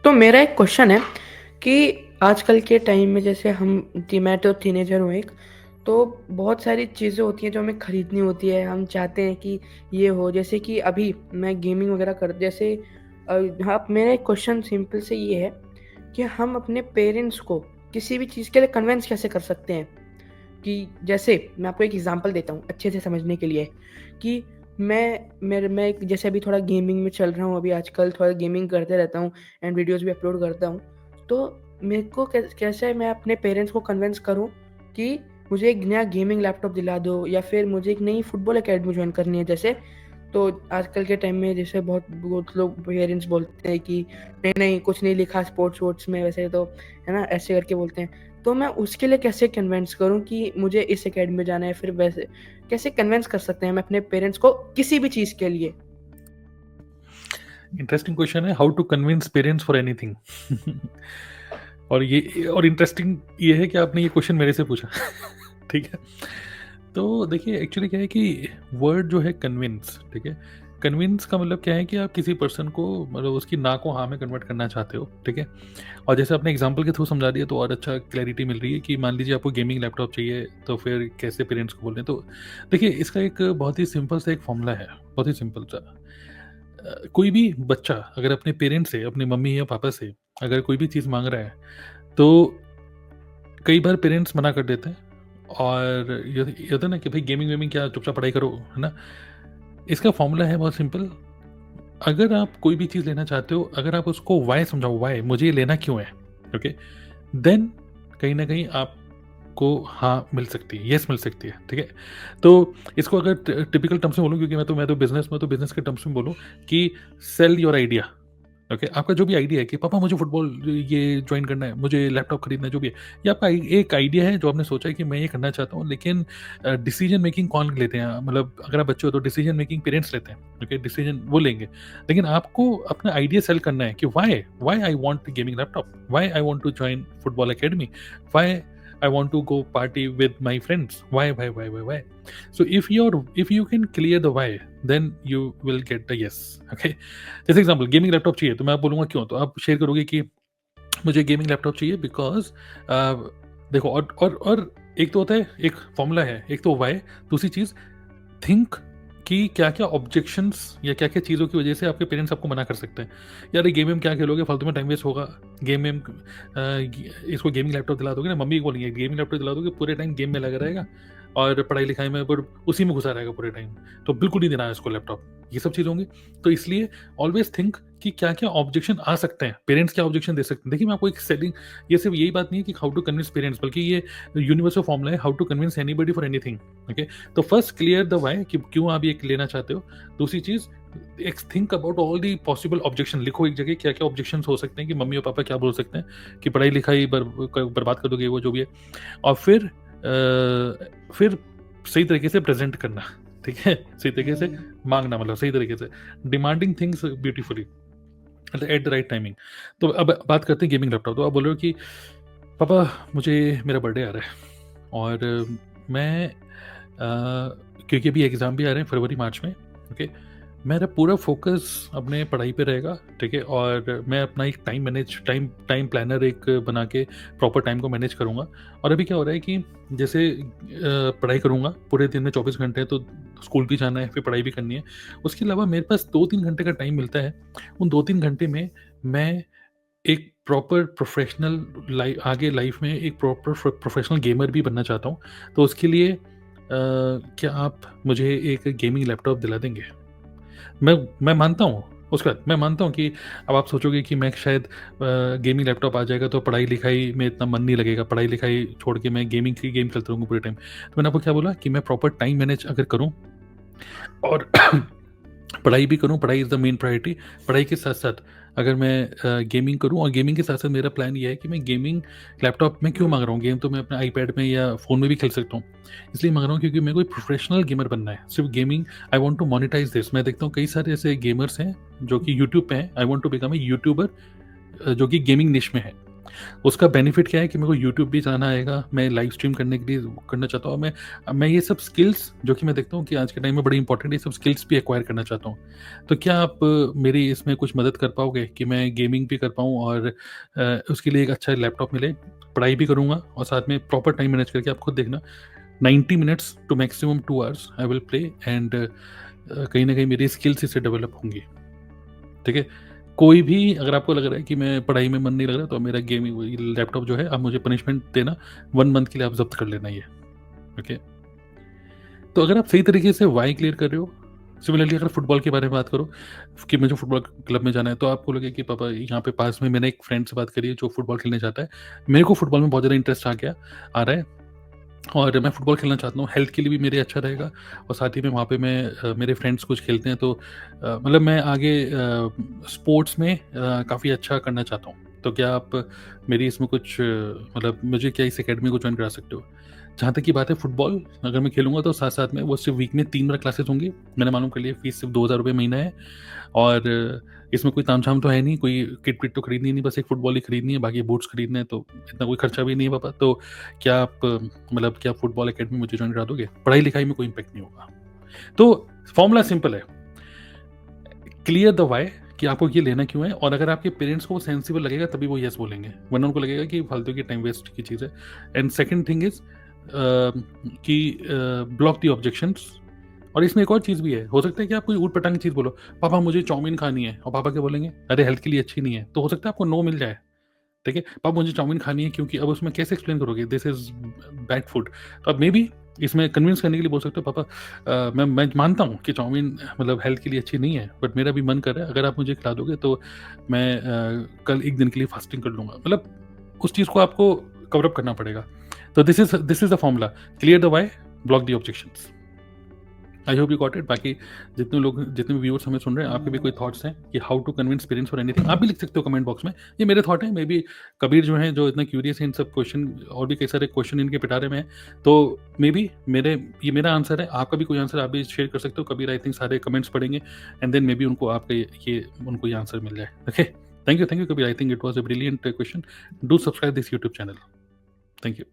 तो मेरा एक क्वेश्चन है कि आजकल के टाइम में जैसे मैं तो टीनेजर हूँ एक, तो बहुत सारी चीज़ें होती हैं जो हमें खरीदनी होती है। हम चाहते हैं कि ये हो, जैसे कि अभी मैं गेमिंग वगैरह कर जैसे हाँ, मेरा एक क्वेश्चन सिंपल से ये है कि हम अपने पेरेंट्स को किसी भी चीज़ के लिए कन्विंस कैसे कर सकते हैं? कि जैसे मैं आपको एक एग्ज़ाम्पल देता हूँ अच्छे से समझने के लिए कि मैं एक जैसे अभी थोड़ा गेमिंग में चल रहा हूँ, अभी आजकल थोड़ा गेमिंग करते रहता हूँ एंड वीडियोज़ भी अपलोड करता हूँ। तो मेरे को कैसे मैं अपने पेरेंट्स को कन्विंस करूँ कि मुझे एक नया गेमिंग लैपटॉप दिला दो या फिर मुझे एक नई फुटबॉल अकेडमी जॉइन करनी है जैसे। तो आजकल के टाइम में जैसे बहुत लोग पेरेंट्स बोलते हैं कि नहीं, नहीं कुछ नहीं लिखा स्पोर्ट्स वोर्ट्स में वैसे तो, है ना? ऐसे करके बोलते हैं। तो मैं उसके लिए कैसे कन्विंस करूँ कि मुझे इस अकेडमी में जाना है, फिर वैसे कैसे कन्विंस कर सकते हैं हम अपने पेरेंट्स को किसी भी चीज़ के लिए? इंटरेस्टिंग क्वेश्चन है, how to convince parents for anything. और इंटरेस्टिंग ये है कि आपने ये क्वेश्चन मेरे से पूछा। ठीक है। तो देखिए, एक्चुअली क्या है कि वर्ड जो है कन्विंस, ठीक है, कन्विंस का मतलब क्या है कि आप किसी पर्सन को, मतलब उसकी ना को हाँ में कन्वर्ट करना चाहते हो, ठीक है। और जैसे आपने एग्जांपल के थ्रू समझा दिया तो और अच्छा क्लैरिटी मिल रही है कि मान लीजिए आपको गेमिंग लैपटॉप चाहिए, तो फिर कैसे पेरेंट्स को बोल रहे हैं। तो देखिए, इसका एक बहुत ही सिंपल सा एक फॉर्मूला है, बहुत ही सिंपल सा। कोई भी बच्चा अगर अपने पेरेंट्स से, अपने मम्मी या पापा से अगर कोई भी चीज़ माँग रहा है, तो कई बार पेरेंट्स मना कर देते हैं। और ये होता है ना कि भाई गेमिंग वेमिंग क्या, चुपचाप पढ़ाई करो, है ना? इसका फॉर्मूला है बहुत सिंपल। अगर आप कोई भी चीज़ लेना चाहते हो, अगर आप उसको व्हाय समझाओ, व्हाय मुझे ये लेना क्यों है, ओके? देन कहीं न कहीं आपको हाँ मिल सकती है, येस मिल सकती है, ठीक है? तो इसको अगर टिपिकल टर्म्स में बोलूँ, क्योंकि मैं तो बिज़नेस में, तो बिज़नेस के टर्म्स में बोलूँ कि सेल योर आइडिया। ओके, आपका जो भी आइडिया है कि पापा मुझे फुटबॉल ये जॉइन करना है, मुझे लैपटॉप खरीदना है, जो भी है, ये आपका एक आइडिया है जो आपने सोचा है कि मैं ये करना चाहता हूँ। लेकिन डिसीजन मेकिंग कौन लेते हैं? मतलब अगर आप बच्चे हो तो डिसीजन मेकिंग पेरेंट्स लेते हैं, ओके, डिसीजन वो लेंगे। लेकिन आपको अपना आइडिया सेल करना है कि why why I want gaming laptop, why I want to join football academy, why I want to go party with my friends. Why? So if you can clear the why, then you will get the yes. Okay. जैसे example, gaming laptop चाहिए, तो मैं आप बोलूँगा क्यों, तो आप share करोगे कि मुझे गेमिंग लैपटॉप चाहिए बिकॉज देखो, और एक तो होता है, एक फॉर्मूला है, एक तो वाई, दूसरी चीज़ थिंक कि क्या क्या ऑब्जेक्शंस या क्या क्या चीज़ों की वजह से आपके पेरेंट्स आपको मना कर सकते हैं। यार ये गेम में क्या खेलोगे, फालतू में टाइम वेस्ट होगा। गेम में इसको गेमिंग लैपटॉप दिला दोगे ना, मम्मी को बोलेंगे गेमिंग लैपटॉप दिला दोगे, पूरे टाइम गेम में लगा रहेगा और पढ़ाई लिखाई में पर उसी में घुसा रहेगा पूरे टाइम, तो बिल्कुल नहीं देना है इसको लैपटॉप। ये सब चीज़ होंगी। तो इसलिए ऑलवेज थिंक कि क्या क्या ऑब्जेक्शन आ सकते हैं, पेरेंट्स क्या ऑब्जेक्शन दे सकते हैं। देखिए, मैं आपको एक सेलिंग, ये सिर्फ यही बात नहीं है कि हाउ टू कन्विंस पेरेंट्स, बल्कि ये यूनिवर्सल फॉर्मूला है, how to convince anybody for anything. Okay. तो फर्स्ट क्लियर द वाई कि क्यों आप ये लेना चाहते हो। दूसरी चीज, एक think about all the possible objection, लिखो एक जगह क्या क्या ऑब्जेक्शन हो सकते हैं कि मम्मी और पापा क्या बोल सकते हैं कि पढ़ाई लिखाई बर्बाद कर दोगे, वो जो भी है। और फिर सही तरीके से प्रेजेंट करना, ठीक है, सही तरीके से मांगना, मतलब सही तरीके से demanding things beautifully at the right timing. तो अब बात करते हैं गेमिंग लैपटॉप। तो आप बोल रहे हो कि पापा मुझे मेरा बर्थडे आ रहा है और मैं क्योंकि अभी एग्ज़ाम भी आ रहे हैं फरवरी मार्च में, ओके, मेरा पूरा फोकस अपने पढ़ाई पे रहेगा, ठीक है, और मैं अपना एक टाइम प्लानर एक बना के प्रॉपर टाइम को मैनेज करूँगा। और अभी क्या हो रहा है कि जैसे पढ़ाई करूँगा पूरे दिन में 24 घंटे, तो स्कूल भी जाना है, फिर पढ़ाई भी करनी है। उसके अलावा मेरे पास 2-3 घंटे का टाइम मिलता है। उन 2-3 घंटे में मैं एक प्रॉपर प्रोफेशनल आगे लाइफ में एक प्रॉपर प्रोफेशनल गेमर भी बनना चाहता हूँ। तो उसके लिए क्या आप मुझे एक गेमिंग लैपटॉप दिला देंगे? मैं मानता हूँ, उसके बाद मैं मानता हूँ कि अब आप सोचोगे कि मैं शायद गेमिंग लैपटॉप आ जाएगा तो पढ़ाई लिखाई में इतना मन नहीं लगेगा, पढ़ाई लिखाई छोड़ के मैं गेम खेलता रहूँगा पूरे टाइम। तो मैंने आपको क्या बोला कि मैं प्रॉपर टाइम मैनेज अगर करूँ और पढ़ाई भी करूँ, पढ़ाई इज़ द मेन प्रायोरिटी। पढ़ाई के साथ-साथ अगर मैं गेमिंग करूँ, और गेमिंग के साथ-साथ मेरा प्लान ये है कि मैं गेमिंग लैपटॉप में क्यों माँग रहा हूँ, गेम तो मैं अपने आईपैड में या फ़ोन में भी खेल सकता हूँ। इसलिए माँग रहा हूँ क्योंकि मेरे को एक प्रोफ़ेशनल गेमर बनना है। सिर्फ़ gaming, I want to monetise this. मैं देखता हूँ कई सारे ऐसे गेमर्स हैं जो कि यूट्यूब पे हैं। I want to become a YouTuber जो कि गेमिंग निश में है। उसका बेनिफिट क्या है कि मेरे को यूट्यूब भी चलाना आएगा, मैं लाइव स्ट्रीम करने के लिए करना चाहता हूँ। मैं ये सब स्किल्स जो कि मैं देखता हूँ कि आज के टाइम में बड़ी इंपॉर्टेंट, ये सब स्किल्स भी एक्वायर करना चाहता हूँ। तो क्या आप मेरी इसमें कुछ मदद कर पाओगे कि मैं गेमिंग भी कर पाऊँ और उसके लिए एक अच्छा लैपटॉप मिले, पढ़ाई भी करूँगा और साथ में प्रॉपर टाइम मैनेज करके, आप खुद देखना 90 minutes to maximum 2 hours I will play and कहीं न कहीं मेरी स्किल्स इससे डेवलप होंगी, ठीक है? कोई भी अगर आपको लग रहा है कि मैं पढ़ाई में मन नहीं लग रहा, तो मेरा गेमिंग लैपटॉप जो है, आप मुझे पनिशमेंट देना, 1 मंथ के लिए आप ज़ब्त कर लेना ये, ओके? तो अगर आप सही तरीके से व्हाय क्लियर कर रहे हो, सिमिलरली अगर फुटबॉल के बारे में बात करो कि मुझे फुटबॉल क्लब में जाना है, तो आपको लगे कि पापा यहाँ पे पास में, मैंने एक फ्रेंड से बात करी है जो फुटबॉल खेलने जाता है। मेरे को फुटबॉल में बहुत ज़्यादा इंटरेस्ट आ रहा है और मैं फुटबॉल खेलना चाहता हूँ, हेल्थ के लिए भी मेरे अच्छा रहेगा और साथ ही में वहाँ पे मैं मेरे फ्रेंड्स कुछ खेलते हैं, तो मतलब मैं आगे स्पोर्ट्स में काफ़ी अच्छा करना चाहता हूँ। तो क्या आप मेरी इसमें कुछ मतलब मुझे क्या इस अकेडमी को जॉइन करा सकते हो? जहाँ तक की बात है फुटबॉल, अगर मैं खेलूँगा तो साथ-साथ में वो सिर्फ़ वीक में 3 बार क्लासेस होंगी। मैंने मालूम कर लिया, फीस सिर्फ़ ₹2000 महीना है और इसमें कोई तामझाम तो है नहीं, कोई किट-विट तो खरीदनी नहीं, बस एक फुटबॉल ही खरीदनी है, बाकी बूट्स खरीदने हैं, तो इतना कोई खर्चा भी नहीं है पापा। तो क्या आप मतलब क्या फुटबॉल अकेडमी मुझे जॉइन करा दोगे? पढ़ाई-लिखाई में कोई इम्पैक्ट नहीं होगा। तो फॉर्मूला सिंपल है, क्लियर द व्हाय कि आपको ये लेना क्यों है, और अगर आपके पेरेंट्स को वो सेंसिबल लगेगा तभी वो येस बोलेंगे, वरना उनको लगेगा कि फालतू की टाइम वेस्ट की चीज़ है। एंड सेकंड थिंग इज़ कि ब्लॉक द ऑब्जेक्शंस। और इसमें एक और चीज़ भी है, हो सकता है कि आप कोई ऊट-पटांग चीज़ बोलो, पापा मुझे चाउमीन खानी है, और पापा क्या बोलेंगे? अरे हेल्थ के लिए अच्छी नहीं है। तो हो सकता है आपको नो मिल जाए, ठीक है? पापा मुझे चाउमीन खानी है, क्योंकि अब उसमें कैसे एक्सप्लेन करोगे दिस इज़ बैड फूड। तो आप मेबी इसमें कन्विंस करने के लिए बोल सकते हो, पापा मैं मानता हूँ कि चाउमीन मतलब हेल्थ के लिए अच्छी नहीं है, बट मेरा भी मन कर रहा है, अगर आप मुझे खिला दोगे तो मैं कल 1 दिन के लिए फास्टिंग कर लूँगा। मतलब उस चीज़ को आपको कवर अप करना पड़ेगा। तो this is the formula, clear the why, block the objections. I hope you got it. बाकी जितने भी व्यूअर्स हमें सुन रहे हैं, आपके भी कोई थॉट्स हैं कि how to convince parents for anything, आप भी लिख सकते हो कमेंट बॉक्स में। ये मेरे थॉट हैं, मे बी कबीर जो है, जो इतना क्यूरियस है इन सब क्वेश्चन, और भी कई सारे क्वेश्चन इनके पिटारे में है, तो मे बी ये मेरा आंसर है। आपका भी कोई आंसर आप भी शेयर कर सकते हो। कबीर आई थिंक सारे कमेंट्स पढ़ेंगे एंड देन मे बी उनको आपका उनको ये आंसर मिल जाए। Okay, thank you Kabir. I think it was a brilliant question. Do subscribe this YouTube channel. Thank you.